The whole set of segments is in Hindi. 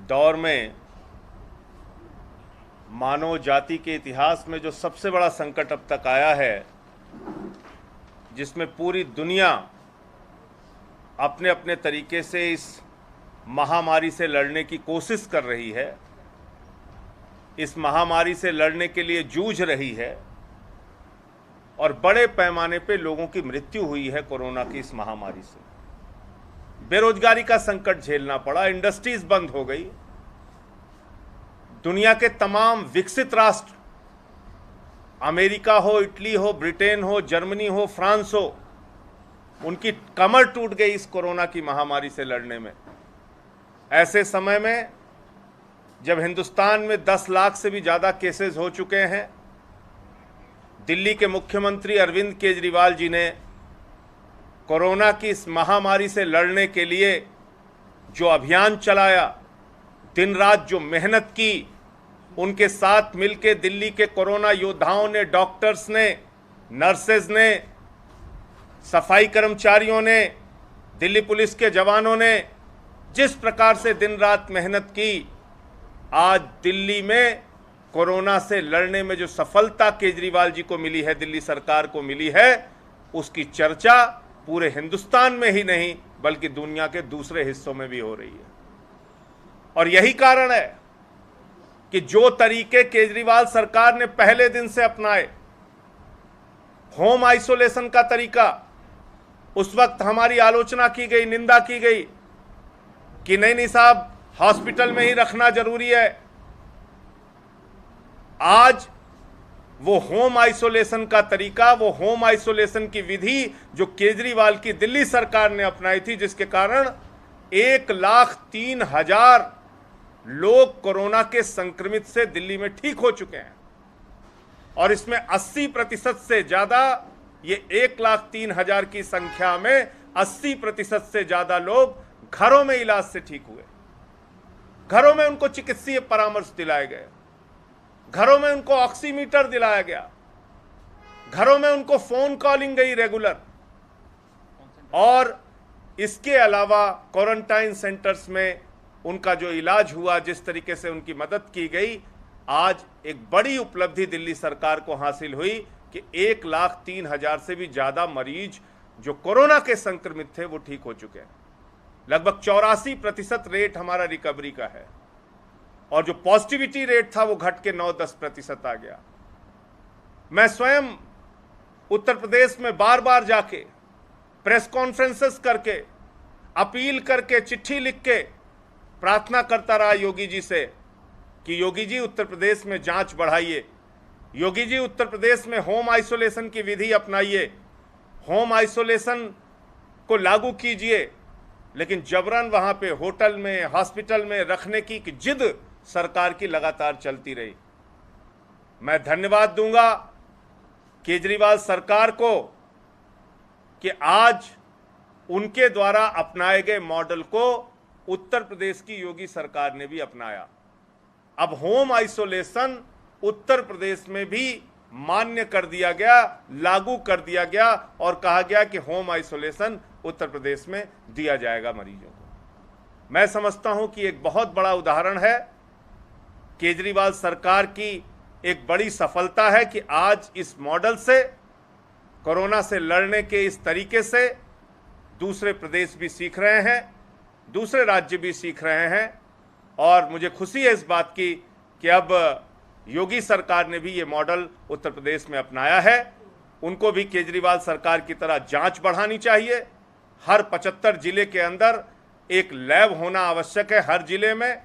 दौर में मानव जाति के इतिहास में जो सबसे बड़ा संकट अब तक आया है, जिसमें पूरी दुनिया अपने अपने तरीके से इस महामारी से लड़ने की कोशिश कर रही है, इस महामारी से लड़ने के लिए जूझ रही है और बड़े पैमाने पे लोगों की मृत्यु हुई है कोरोना की इस महामारी से। बेरोजगारी का संकट झेलना पड़ा, इंडस्ट्रीज बंद हो गई। दुनिया के तमाम विकसित राष्ट्र, अमेरिका हो, इटली हो, ब्रिटेन हो, जर्मनी हो, फ्रांस हो, उनकी कमर टूट गई इस कोरोना की महामारी से लड़ने में। ऐसे समय में जब हिंदुस्तान में 10 लाख से भी ज़्यादा केसेस हो चुके हैं, दिल्ली के मुख्यमंत्री अरविंद केजरीवाल जी ने कोरोना की इस महामारी से लड़ने के लिए जो अभियान चलाया, दिन रात जो मेहनत की, उनके साथ मिलकर दिल्ली के कोरोना योद्धाओं ने, डॉक्टर्स ने, नर्सेज ने, सफाई कर्मचारियों ने, दिल्ली पुलिस के जवानों ने जिस प्रकार से दिन रात मेहनत की, आज दिल्ली में कोरोना से लड़ने में जो सफलता केजरीवाल जी को मिली है, दिल्ली सरकार को मिली है, उसकी चर्चा पूरे हिंदुस्तान में ही नहीं बल्कि दुनिया के दूसरे हिस्सों में भी हो रही है। और यही कारण है कि जो तरीके केजरीवाल सरकार ने पहले दिन से अपनाए, होम आइसोलेशन का तरीका, उस वक्त हमारी आलोचना की गई, निंदा की गई कि नहीं साहब, हॉस्पिटल में ही रखना जरूरी है। आज वो होम आइसोलेशन का तरीका, वो होम आइसोलेशन की विधि जो केजरीवाल की दिल्ली सरकार ने अपनाई थी, जिसके कारण 1,03,000 लोग कोरोना के संक्रमित से दिल्ली में ठीक हो चुके हैं और इसमें 80% से ज्यादा, ये 1,03,000 की संख्या में 80% से ज्यादा लोग घरों में इलाज से ठीक हुए। घरों में उनको चिकित्सीय परामर्श दिलाए गए, घरों में उनको ऑक्सीमीटर दिलाया गया, घरों में उनको फोन कॉलिंग गई रेगुलर, और इसके अलावा क्वारंटाइन सेंटर्स में उनका जो इलाज हुआ, जिस तरीके से उनकी मदद की गई, आज एक बड़ी उपलब्धि दिल्ली सरकार को हासिल हुई कि 1,03,000 से भी ज्यादा मरीज जो कोरोना के संक्रमित थे वो ठीक हो चुके हैं। लगभग 84% रेट हमारा रिकवरी का है और जो पॉजिटिविटी रेट था वो घट के 9-10% आ गया। मैं स्वयं उत्तर प्रदेश में बार बार जाके प्रेस कॉन्फ्रेंसेस करके, अपील करके, चिट्ठी लिख के प्रार्थना करता रहा योगी जी से कि योगी जी उत्तर प्रदेश में जांच बढ़ाइए, योगी जी उत्तर प्रदेश में होम आइसोलेशन की विधि अपनाइए, होम आइसोलेशन को लागू कीजिए। लेकिन जबरन वहां पे होटल में, हॉस्पिटल में रखने की जिद सरकार की लगातार चलती रही। मैं धन्यवाद दूंगा केजरीवाल सरकार को कि आज उनके द्वारा अपनाए गए मॉडल को उत्तर प्रदेश की योगी सरकार ने भी अपनाया। अब होम आइसोलेशन उत्तर प्रदेश में भी मान्य कर दिया गया, लागू कर दिया गया और कहा गया कि होम आइसोलेशन उत्तर प्रदेश में दिया जाएगा मरीजों को। मैं समझता हूं कि एक बहुत बड़ा उदाहरण है, केजरीवाल सरकार की एक बड़ी सफलता है कि आज इस मॉडल से, कोरोना से लड़ने के इस तरीके से दूसरे प्रदेश भी सीख रहे हैं, दूसरे राज्य भी सीख रहे हैं। और मुझे खुशी है इस बात की कि अब योगी सरकार ने भी ये मॉडल उत्तर प्रदेश में अपनाया है। उनको भी केजरीवाल सरकार की तरह जांच बढ़ानी चाहिए। हर 75 जिले के अंदर एक लैब होना आवश्यक है, हर जिले में।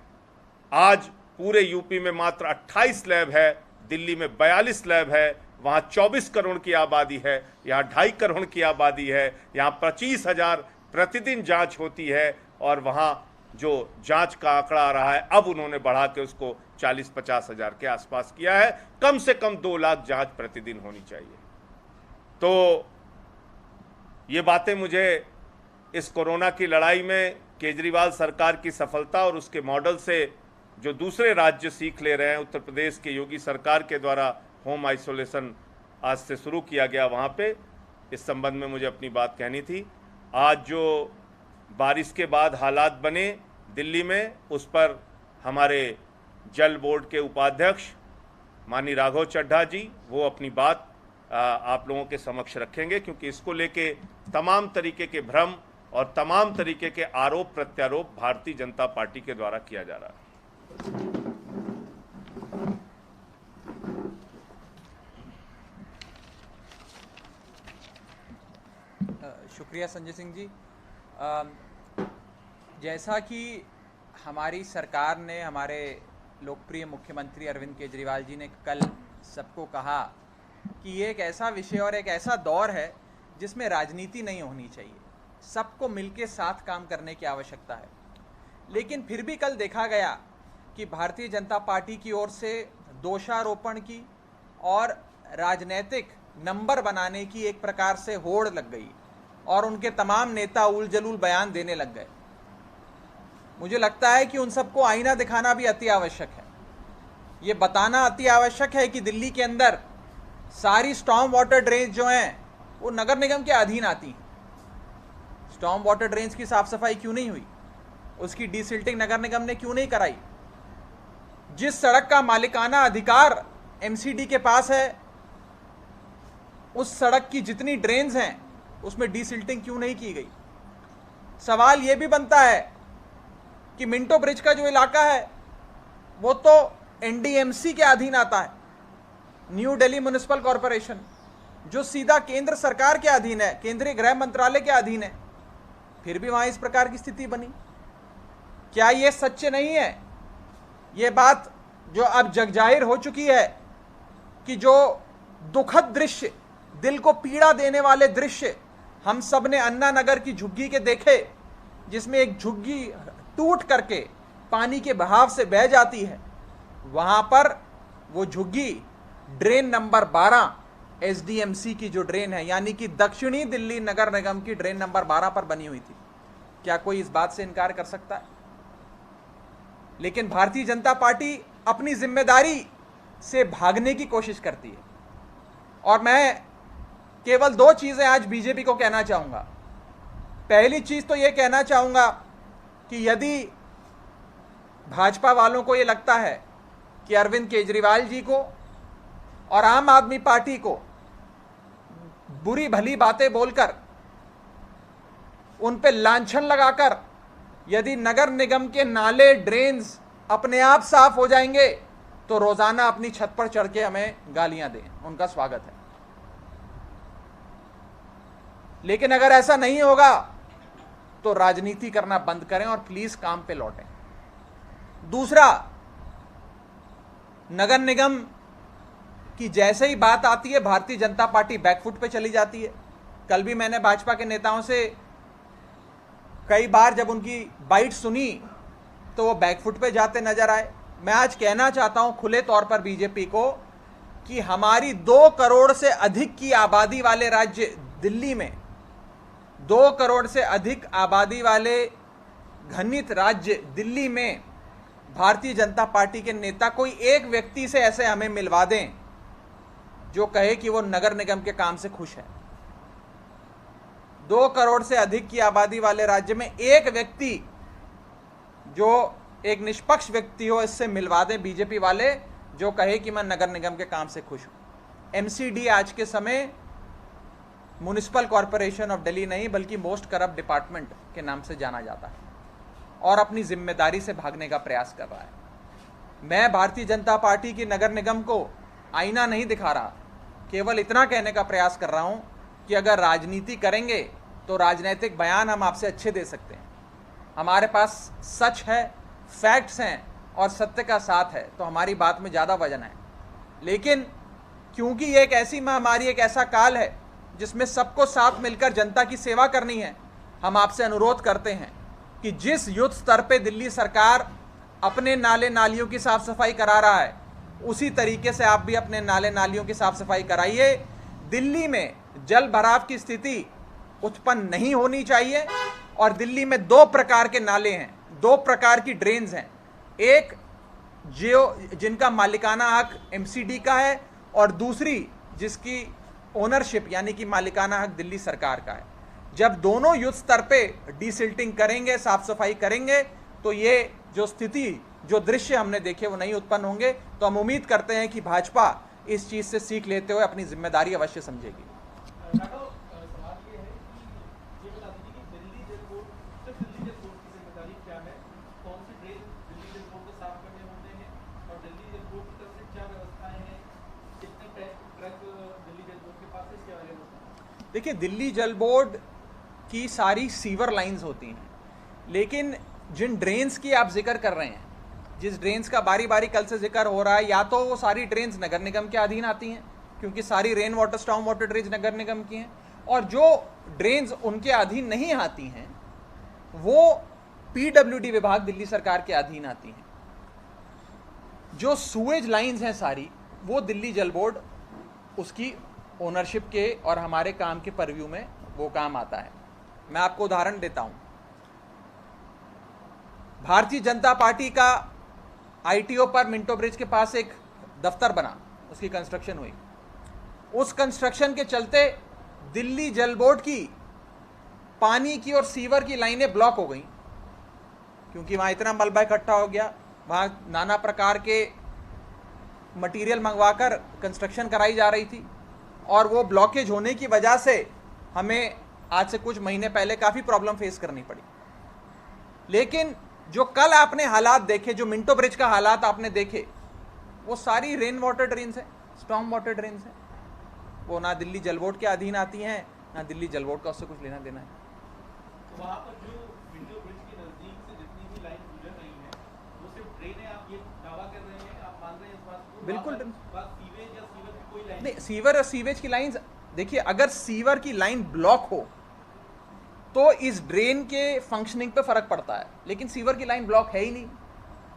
आज पूरे यूपी में मात्र 28 लैब है, दिल्ली में 42 लैब है। वहाँ 24 करोड़ की आबादी है, यहाँ 2.5 करोड़ की आबादी है, यहाँ 25,000 प्रतिदिन जांच होती है और वहाँ जो जांच का आंकड़ा आ रहा है, अब उन्होंने बढ़ा के उसको 40-50 हजार के आसपास किया है। कम से कम 2 लाख जांच प्रतिदिन होनी चाहिए। तो ये बातें मुझे इस कोरोना की लड़ाई में केजरीवाल सरकार की सफलता और उसके मॉडल से जो दूसरे राज्य सीख ले रहे हैं, उत्तर प्रदेश के योगी सरकार के द्वारा होम आइसोलेशन आज से शुरू किया गया, वहाँ पे इस संबंध में मुझे अपनी बात कहनी थी। आज जो बारिश के बाद हालात बने दिल्ली में, उस पर हमारे जल बोर्ड के उपाध्यक्ष माननीय राघव चड्ढा जी वो अपनी बात आप लोगों के समक्ष रखेंगे, क्योंकि इसको लेके तमाम तरीके के भ्रम और तमाम तरीके के आरोप प्रत्यारोप भारतीय जनता पार्टी के द्वारा किया जा रहा है। शुक्रिया संजय सिंह जी। जैसा कि हमारी सरकार ने, हमारे लोकप्रिय मुख्यमंत्री अरविंद केजरीवाल जी ने कल सबको कहा कि ये एक ऐसा विषय और एक ऐसा दौर है जिसमें राजनीति नहीं होनी चाहिए, सबको मिलके साथ काम करने की आवश्यकता है। लेकिन फिर भी कल देखा गया कि भारतीय जनता पार्टी की ओर से दोषारोपण की और राजनीतिक नंबर बनाने की एक प्रकार से होड़ लग गई और उनके तमाम नेता उल जलूल बयान देने लग गए। मुझे लगता है कि उन सबको आईना दिखाना भी अति आवश्यक है। ये बताना अति आवश्यक है कि दिल्ली के अंदर सारी स्टॉर्म वाटर ड्रेन्स जो हैं वो नगर निगम के अधीन आती हैं। स्टॉर्म वाटर ड्रेन्स की साफ सफाई क्यों नहीं हुई, उसकी डीसिल्टिंग नगर निगम ने क्यों नहीं कराई? जिस सड़क का मालिकाना अधिकार एमसीडी के पास है, उस सड़क की जितनी ड्रेन्स हैं उसमें डीसिल्टिंग क्यों नहीं की गई? सवाल यह भी बनता है कि मिंटो ब्रिज का जो इलाका है वो तो एनडीएमसी के अधीन आता है, न्यू दिल्ली म्युनिसिपल कॉरपोरेशन, जो सीधा केंद्र सरकार के अधीन है, केंद्रीय गृह मंत्रालय के अधीन है। फिर भी वहां इस प्रकार की स्थिति बनी। क्या ये सच नहीं है? ये बात जो अब जगजाहिर हो चुकी है कि जो दुखद दृश्य, दिल को पीड़ा देने वाले दृश्य हम सब ने अन्ना नगर की झुग्गी के देखे, जिसमें एक झुग्गी टूट करके पानी के बहाव से बह जाती है, वहां पर वो झुग्गी ड्रेन नंबर 12 एसडीएमसी की जो ड्रेन है, यानी कि दक्षिणी दिल्ली नगर निगम की ड्रेन नंबर 12 पर बनी हुई थी। क्या कोई इस बात से इनकार कर सकता है? लेकिन भारतीय जनता पार्टी अपनी जिम्मेदारी से भागने की कोशिश करती है। और मैं केवल 2 चीजें आज बीजेपी को कहना चाहूंगा। पहली चीज तो यह कहना चाहूंगा कि यदि भाजपा वालों को यह लगता है कि अरविंद केजरीवाल जी को और आम आदमी पार्टी को बुरी भली बातें बोलकर, उन पे लांछन लगाकर यदि नगर निगम के नाले ड्रेन्स अपने आप साफ हो जाएंगे तो रोजाना अपनी छत पर चढ़ के हमें गालियां दें, उनका स्वागत है। लेकिन अगर ऐसा नहीं होगा तो राजनीति करना बंद करें और प्लीज काम पे लौटें। दूसरा, नगर निगम की जैसे ही बात आती है भारतीय जनता पार्टी बैकफुट पे चली जाती है। कल भी मैंने भाजपा के नेताओं से कई बार जब उनकी बाइट सुनी तो वो बैकफुट पे जाते नजर आए। मैं आज कहना चाहता हूं खुले तौर पर बीजेपी को कि हमारी 2 करोड़ से अधिक की आबादी वाले राज्य दिल्ली में, 2 करोड़ से अधिक आबादी वाले घनित राज्य दिल्ली में भारतीय जनता पार्टी के नेता कोई एक व्यक्ति से ऐसे हमें मिलवा दें जो कहे कि वो नगर निगम के काम से खुश है। 2 करोड़ से अधिक की आबादी वाले राज्य में एक व्यक्ति जो एक निष्पक्ष व्यक्ति हो, इससे मिलवा दें बीजेपी वाले, जो कहे कि मैं नगर निगम के काम से खुश हूं। एमसीडी आज के समय म्युनिसिपल कॉरपोरेशन ऑफ दिल्ली नहीं बल्कि मोस्ट करप्ट डिपार्टमेंट के नाम से जाना जाता है और अपनी जिम्मेदारी से भागने का प्रयास कर रहा है। मैं भारतीय जनता पार्टी की नगर निगम को आईना नहीं दिखा रहा, केवल इतना कहने का प्रयास कर रहा हूं कि अगर राजनीति करेंगे तो राजनीतिक बयान हम आपसे अच्छे दे सकते हैं। हमारे पास सच है, फैक्ट्स हैं और सत्य का साथ है, तो हमारी बात में ज़्यादा वजन है। लेकिन क्योंकि ये एक ऐसी महामारी, एक ऐसा काल है जिसमें सबको साथ मिलकर जनता की सेवा करनी है, हम आपसे अनुरोध करते हैं कि जिस युद्ध स्तर पे दिल्ली सरकार अपने नाले नालियों की साफ सफाई करा रहा है, उसी तरीके से आप भी अपने नाले नालियों की साफ सफाई कराइए। दिल्ली में जल भराव की स्थिति उत्पन्न नहीं होनी चाहिए और दिल्ली में 2 प्रकार के नाले हैं, 2 प्रकार की ड्रेन्स हैं। एक जिनका मालिकाना हक एमसीडी का है और दूसरी जिसकी ओनरशिप यानी कि मालिकाना हक दिल्ली सरकार का है। जब दोनों युद्ध स्तर पे डीसिल्टिंग करेंगे, साफ सफाई करेंगे, तो ये जो स्थिति जो दृश्य हमने देखे वो नहीं उत्पन्न होंगे। तो हम उम्मीद करते हैं कि भाजपा इस चीज से सीख लेते हुए अपनी जिम्मेदारी अवश्य समझेगी। राघव, सवाल ये है कि ये बता दीजिए कि दिल्ली जल बोर्ड, सिर्फ दिल्ली जल बोर्ड की जिम्मेदारी क्या है? कौन से ड्रेन दिल्ली जल बोर्ड को साफ करने होते हैं और दिल्ली जल बोर्ड की तरफ से क्या व्यवस्थाएं हैं? कितने ट्रक दिल्ली जल बोर्ड के पास है, इसके बारे में बताएं। देखिए, दिल्ली जल बोर्ड की सारी सीवर लाइंस होती हैं, लेकिन जिन ड्रेन्स की आप जिक्र कर रहे हैं, जिस ड्रेन्स का बारी बारी कल से जिक्र हो रहा है, या तो वो सारी ड्रेन्स नगर निगम के अधीन आती हैं क्योंकि सारी rain water storm water drains नगर निगम की हैं, और जो ड्रेन्स उनके अधीन नहीं आती हैं वो पीडब्ल्यूडी विभाग दिल्ली सरकार के अधीन आती हैं। जो सूएज लाइंस हैं सारी, वो दिल्ली जल बोर्ड उसकी ओनरशिप के और हमारे काम के परव्यू में वो काम आता है। मैं आपको उदाहरण देता हूं। भारतीय जनता पार्टी का आईटीओ पर मिंटो ब्रिज के पास एक दफ्तर बना, उसकी कंस्ट्रक्शन हुई। उस कंस्ट्रक्शन के चलते दिल्ली जल बोर्ड की पानी की और सीवर की लाइनें ब्लॉक हो गई क्योंकि वहां इतना मलबा इकट्ठा हो गया। वहां नाना प्रकार के मटेरियल मंगवाकर कंस्ट्रक्शन कराई जा रही थी और वो ब्लॉकेज होने की वजह से हमें आज से कुछ महीने पहले काफ़ी प्रॉब्लम फेस करनी पड़ी। लेकिन जो कल आपने हालात देखे, जो मिंटो ब्रिज का हालात आपने देखे, वो सारी रेन वाटर ड्रेन्स हैं, स्टॉर्म वाटर ड्रेन्स हैं। वो ना दिल्ली जल बोर्ड के अधीन आती हैं, ना दिल्ली जल बोर्ड का उससे कुछ लेना देना है। तो वहाँ पर जो मिंटो ब्रिज के नजदीक से जितनी भी लाइन गुजर रही है वो सिर्फ ड्रेन है, आप ये दावा कर रहे हैं, आप मान रहे हैं इस बात को? बिल्कुल। सीवेज या सीवर की कोई लाइन नहीं, सीवर और सीवेज की लाइन, देखिए अगर सीवर की लाइन ब्लॉक हो तो इस ड्रेन के फंक्शनिंग पे फर्क पड़ता है, लेकिन सीवर की लाइन ब्लॉक है ही नहीं,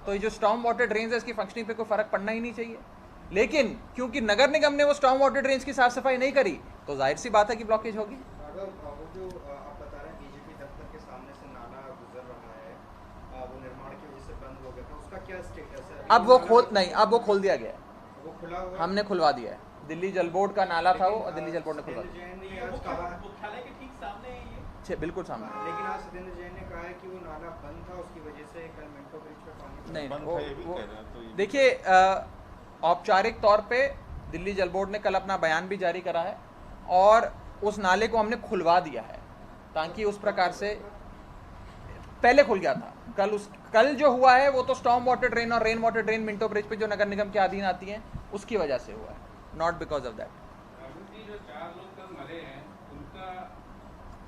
तो ये जो स्टॉर्म वाटर ड्रेन्स है इसकी फंक्शनिंग पे कोई फर्क पड़ना ही नहीं चाहिए। लेकिन क्योंकि नगर निगम ने वो स्टॉर्म वाटर ड्रेन्स की साफ सफाई नहीं करी तो जाहिर सी बात है कि ब्लॉकेज होगी। अगर वो जो आप बता रहे हैं बीजेपी दफ्तर के सामने से नाला गुजर रहा है, वो निर्माण की वजह से बंद हो गया था, उसका क्या स्टेटस है? अब वो खोल दिया गया है, वो खुला हुआ है? हमने खुलवा दिया है। दिल्ली जल बोर्ड का नाला था वो, और दिल्ली जल बोर्ड ने खुलवा दिया। जैन ने आज कहा, मुख्यालय के ठीक सामने है ये। बिल्कुल सामने। लेकिन आज सत्येंद्र जैन ने कहा है कि वो नाला बंद था, उसकी वजह से कल मिंटो ब्रिज पे पानी नहीं, बंद वो था, ये भी कह रहे हैं, तो ये- देखिए, औपचारिक तौर पे दिल्ली जल बोर्ड ने कल अपना बयान भी जारी करा है और उस नाले को हमने खुलवा दिया है ताकि उस प्रकार से, पहले खुल गया था, कल जो हुआ है वो तो स्टॉर्म वाटर ड्रेन और rain water drain Minto bridge पे जो नगर निगम के अधीन आती हैं उसकी वजह से हुआ है, नॉट बिकॉज ऑफ दैट। जो 4 लोग कल मरे हैं उनका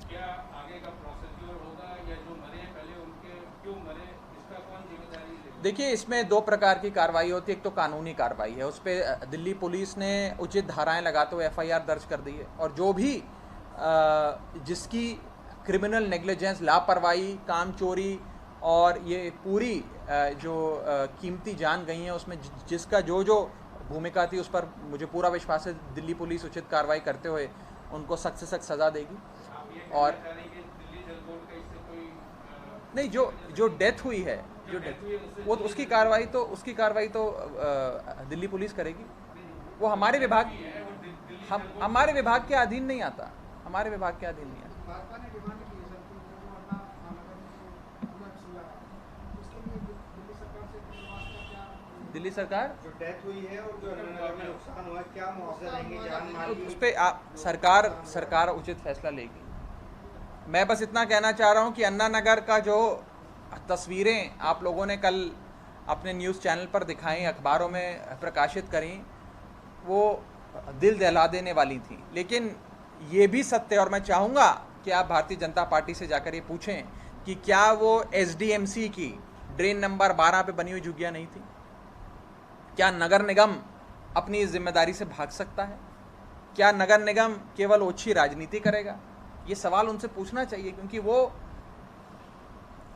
क्या आगे का प्रोसीड्यूर होगा, या जो मरे हैं पहले उनके क्यों मरे, इसका कौन जिम्मेदारी लेगा? देखिए, इसमें दो प्रकार की कार्रवाई होती है। एक तो कानूनी कार्रवाई है, उस पर दिल्ली पुलिस ने उचित धाराएं लगाते हुए एफआईआर दर्ज कर दी है, और जो भी जिसकी क्रिमिनल नेग्लिजेंस, लापरवाही, काम चोरी और ये पूरी जो कीमती जान गई हैं उसमें जिसका जो भूमिका थी, उस पर मुझे पूरा विश्वास है दिल्ली पुलिस उचित कार्रवाई करते हुए उनको सख्त से सख्त सज़ा देगी। आप ये और कहना चाह रहे हैं कि दिल्ली जल बोर्ड का इससे कोई नहीं, जो डेथ हुई है, जो डेथ वो तो उसकी कार्रवाई तो दिल्ली पुलिस करेगी। वो हमारे विभाग हमारे विभाग के अधीन नहीं आता, हमारे विभाग के अधीन नहीं आता। भाजपा ने डिमांड की है सर कि जो अन्ना उसके लिए दिल्ली सरकार से क्या, दिल्ली सरकार जो डेथ हुई है और जो अन्ना में नुकसान हुआ है, क्या मुआवजा देंगे, जान माल की? उस पर सरकार उचित फैसला लेगी। मैं बस इतना कहना चाह रहा हूं कि अन्ना नगर का जो तस्वीरें आप लोगों ने कल अपने न्यूज़ चैनल पर दिखाई, अखबारों में प्रकाशित करी, वो दिल दहला देने वाली थी। लेकिन ये भी सत्य, और मैं चाहूँगा कि आप भारतीय जनता पार्टी से जाकर ये पूछें कि क्या वो एसडीएमसी की ड्रेन नंबर 12 पे बनी हुई झुग्गियाँ नहीं थी? क्या नगर निगम अपनी इस जिम्मेदारी से भाग सकता है? क्या नगर निगम केवल ओछी राजनीति करेगा? ये सवाल उनसे पूछना चाहिए, क्योंकि वो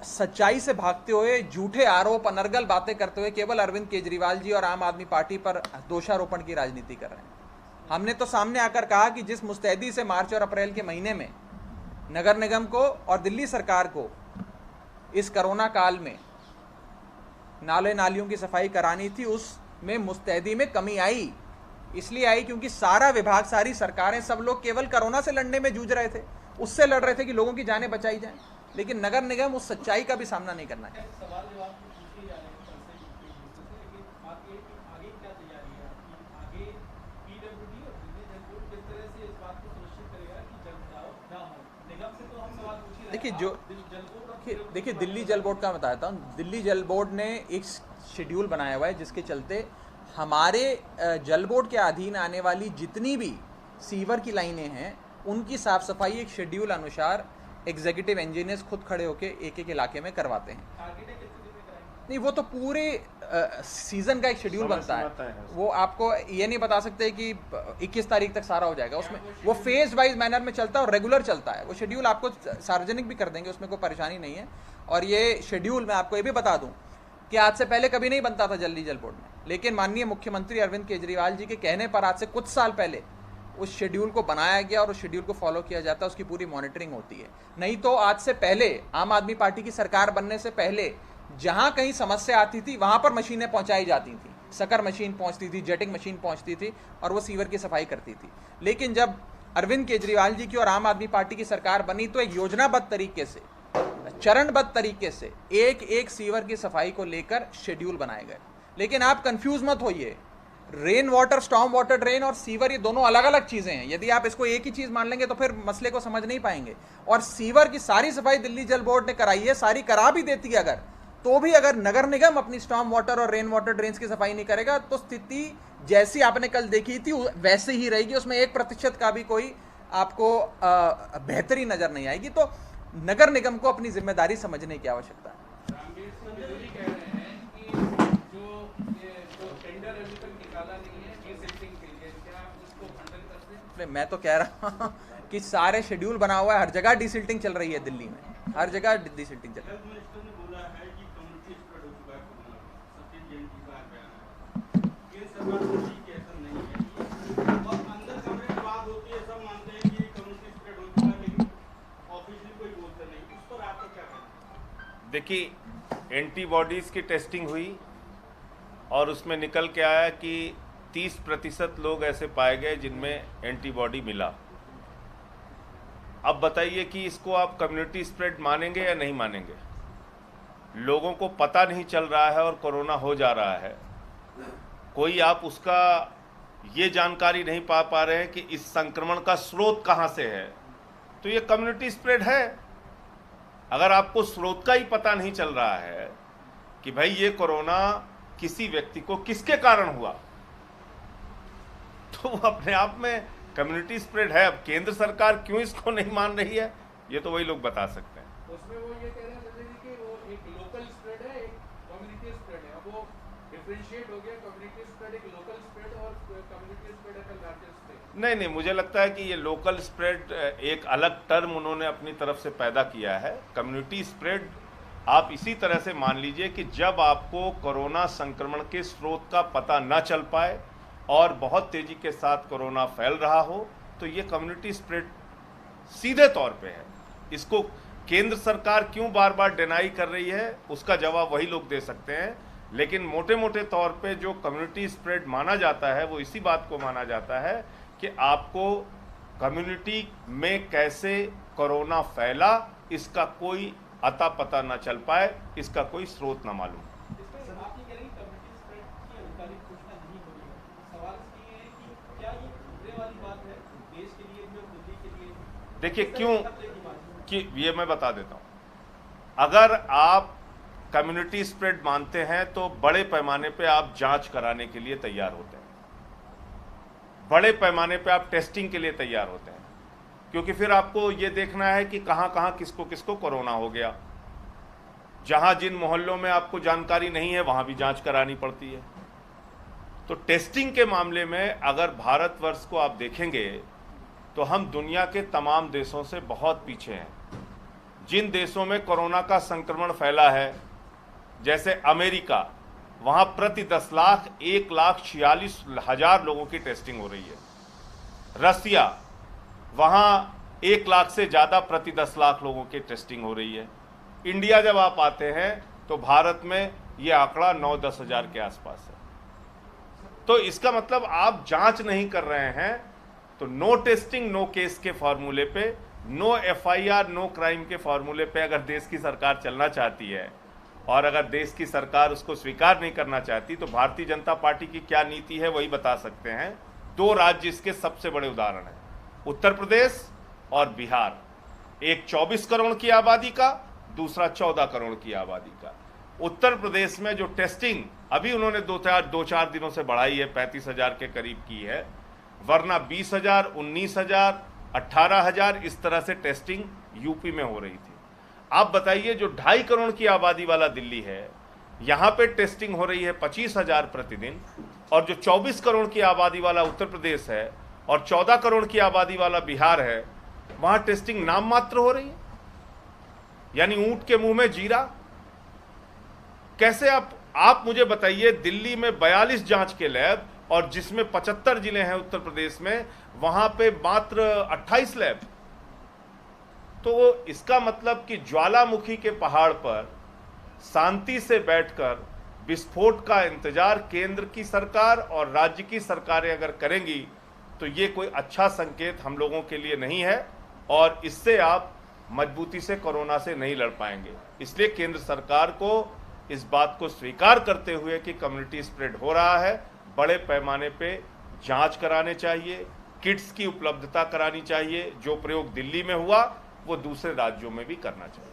सच्चाई से भागते हुए झूठे आरोप, अनर्गल बातें करते हुए केवल अरविंद केजरीवाल जी और आम आदमी पार्टी पर दोषारोपण की राजनीति कर रहे हैं। हमने तो सामने आकर कहा कि जिस मुस्तैदी से मार्च और अप्रैल के महीने में नगर निगम को और दिल्ली सरकार को इस कोरोना काल में नाले नालियों की सफाई करानी थी, उसमें मुस्तैदी में कमी आई। इसलिए आई क्योंकि सारा विभाग, सारी सरकारें, सब लोग केवल कोरोना से लड़ने में जूझ रहे थे, उससे लड़ रहे थे कि लोगों की जानें बचाई जाएं, लेकिन नगर निगम उस सच्चाई का भी सामना नहीं करना है। सवाल जवाब पूछे जा रहे हैं कल से देखिए देखिए दिल्ली जल बोर्ड का बताता हूँ। दिल्ली जल बोर्ड ने एक शेड्यूल बनाया हुआ है जिसके चलते हमारे जल बोर्ड के अधीन आने वाली जितनी भी सीवर की लाइनें हैं उनकी साफ सफाई एक शेड्यूल अनुसार एग्जीक्यूटिव इंजीनियर्स खुद खड़े होकर एक एक इलाके में करवाते हैं। नहीं, वो तो पूरे सीजन का एक शेड्यूल बनता है। वो आपको ये नहीं बता सकते कि 21 तारीख तक सारा हो जाएगा, उसमें वो फेज वाइज मैनर में चलता है और रेगुलर चलता है। वो शेड्यूल आपको सार्वजनिक भी कर देंगे, उसमें कोई परेशानी नहीं है। और ये शेड्यूल मैं आपको ये भी बता दूं कि आज से पहले कभी नहीं बनता था दिल्ली जल बोर्ड में, लेकिन माननीय मुख्यमंत्री अरविंद केजरीवाल जी के कहने पर आज से कुछ साल पहले उस शेड्यूल को बनाया गया और उस शेड्यूल को फॉलो किया जाता है, उसकी पूरी मॉनिटरिंग होती है। नहीं तो आज से पहले आम आदमी पार्टी की सरकार बनने से पहले जहां कहीं समस्या आती थी वहां पर मशीनें पहुंचाई जाती थी, सकर मशीन पहुंचती थी, जेटिंग मशीन पहुंचती थी और वो सीवर की सफाई करती थी। लेकिन जब अरविंद केजरीवाल जी की और आम आदमी पार्टी की सरकार बनी तो एक योजनाबद्ध तरीके से, चरणबद्ध तरीके से एक एक सीवर की सफाई को लेकर शेड्यूल बनाए गए। लेकिन आप कंफ्यूज मत होइए, rain water, storm water drain और सीवर ये दोनों अलग अलग चीजें हैं। यदि आप इसको एक ही चीज मान लेंगे तो फिर मसले को समझ नहीं पाएंगे। और सीवर की सारी सफाई दिल्ली जल बोर्ड ने कराई है, सारी करा भी देती है अगर, तो भी अगर नगर निगम अपनी स्टॉर्म वाटर और रेन वाटर ड्रेन्स की सफाई नहीं करेगा तो स्थिति जैसी आपने कल देखी थी वैसे ही रहेगी। उसमें 1% का भी कोई आपको बेहतरी नजर नहीं आएगी। तो नगर निगम को अपनी जिम्मेदारी समझने की आवश्यकता है। रामवीर सिंह बिलोरी कह रहे हैं कि जो टेंडर अभी तक निकाला नहीं है डीसिल्टिंग के लिए, क्या आप उसको खंडन करते हैं? मैं तो कह रहा हूं कि सारे शेड्यूल बना हुआ है, हर जगह डीसिल्टिंग चल रही है दिल्ली में, हर जगह डीसिल्टिंग चल रही है। देखिए, एंटीबॉडीज की टेस्टिंग हुई और उसमें निकल के आया कि 30% लोग ऐसे पाए गए जिनमें एंटीबॉडी मिला। अब बताइए कि इसको आप कम्युनिटी स्प्रेड मानेंगे या नहीं मानेंगे? लोगों को पता नहीं चल रहा है और कोरोना हो जा रहा है, कोई आप उसका ये जानकारी नहीं पा रहे हैं कि इस संक्रमण का स्रोत कहां से है, तो ये कम्युनिटी स्प्रेड है। अगर आपको स्रोत का ही पता नहीं चल रहा है कि भाई ये कोरोना किसी व्यक्ति को किसके कारण हुआ, तो वो अपने आप में कम्युनिटी स्प्रेड है। अब केंद्र सरकार क्यों इसको नहीं मान रही है, ये तो वही लोग बता सकते हैं। उसमें वो ये कह रहे हैं कि वो एक लोकल स्प्रेड है, एक कम्युनिटी स्प्रेड है। अब वो डिफरेंशिएट हो गया, कम्युनिटी स्प्रेड एक लोकल स्प्रेड और कम्युनिटी स्प्रेड एक लार्जर स्प्रेड। नहीं, मुझे लगता है कि ये लोकल स्प्रेड एक अलग टर्म उन्होंने अपनी तरफ से पैदा किया है। कम्युनिटी स्प्रेड आप इसी तरह से मान लीजिए कि जब आपको कोरोना संक्रमण के स्रोत का पता न चल पाए और बहुत तेजी के साथ कोरोना फैल रहा हो, तो ये कम्युनिटी स्प्रेड सीधे तौर पे है। इसको केंद्र सरकार क्यों बार बार डिनाई कर रही है, उसका जवाब वही लोग दे सकते हैं। लेकिन मोटे मोटे तौर पे जो कम्युनिटी स्प्रेड माना जाता है वो इसी बात को माना जाता है कि आपको कम्युनिटी में कैसे कोरोना फैला इसका कोई अता पता ना चल पाए, इसका कोई स्रोत ना मालूम। आप ये कह रहे हैं कम्युनिटी स्प्रेड की आधिकारिक घोषणा नहीं हो रही है। सवाल ये है कि क्या ये खतरे वाली बात है देश के लिए भी और दिल्ली के लिए? देखिए क्यों कि ये मैं बता देता हूं। अगर आप कम्युनिटी स्प्रेड मानते हैं तो बड़े पैमाने पे आप जांच कराने के लिए तैयार होते हैं, बड़े पैमाने पे आप टेस्टिंग के लिए तैयार होते हैं, क्योंकि फिर आपको ये देखना है कि कहां कहां किसको किसको कोरोना हो गया। जहां जिन मोहल्लों में आपको जानकारी नहीं है वहां भी जांच करानी पड़ती है। तो टेस्टिंग के मामले में अगर भारतवर्ष को आप देखेंगे तो हम दुनिया के तमाम देशों से बहुत पीछे हैं। जिन देशों में कोरोना का संक्रमण फैला है, जैसे अमेरिका, वहां प्रति 10 लाख 1,46,000 लोगों की टेस्टिंग हो रही है। रसिया, वहां 1 लाख से ज्यादा प्रति 10 लाख लोगों की टेस्टिंग हो रही है। इंडिया जब आप आते हैं तो भारत में यह आंकड़ा 9-10 हज़ार के आसपास है। तो इसका मतलब आप जांच नहीं कर रहे हैं, तो नो टेस्टिंग नो केस के फॉर्मूले पे, नो FIR नो क्राइम के फॉर्मूले पे अगर देश की सरकार चलना चाहती है और अगर देश की सरकार उसको स्वीकार नहीं करना चाहती, तो भारतीय जनता पार्टी की क्या नीति है वही बता सकते हैं। 2 राज्य इसके सबसे बड़े उदाहरण हैं, उत्तर प्रदेश और बिहार। एक 24 करोड़ की आबादी का, दूसरा 14 करोड़ की आबादी का। उत्तर प्रदेश में जो टेस्टिंग अभी उन्होंने दो चार दिनों से बढ़ाई है, 35,000 के करीब की है, वरना 20,000, 19,000, 18,000 इस तरह से टेस्टिंग यूपी में हो रही थी। आप बताइए, जो 2.5 करोड़ की आबादी वाला दिल्ली है, यहां पे टेस्टिंग हो रही है 25,000 प्रतिदिन, और जो 24 करोड़ की आबादी वाला उत्तर प्रदेश है और 14 करोड़ की आबादी वाला बिहार है, वहां टेस्टिंग नाम मात्र हो रही है। यानी ऊंट के मुंह में जीरा। कैसे आप मुझे बताइए, दिल्ली में 42 जांच के लैब और जिसमें 75 जिले हैं उत्तर प्रदेश में, वहां पे मात्र 28 लैब। तो इसका मतलब कि ज्वालामुखी के पहाड़ पर शांति से बैठकर विस्फोट का इंतजार केंद्र की सरकार और राज्य की सरकारें अगर करेंगी तो ये कोई अच्छा संकेत हम लोगों के लिए नहीं है, और इससे आप मजबूती से कोरोना से नहीं लड़ पाएंगे। इसलिए केंद्र सरकार को इस बात को स्वीकार करते हुए कि कम्युनिटी स्प्रेड हो रहा है, बड़े पैमाने पे जांच कराने चाहिए, किट्स की उपलब्धता करानी चाहिए। जो प्रयोग दिल्ली में हुआ वो दूसरे राज्यों में भी करना चाहिए।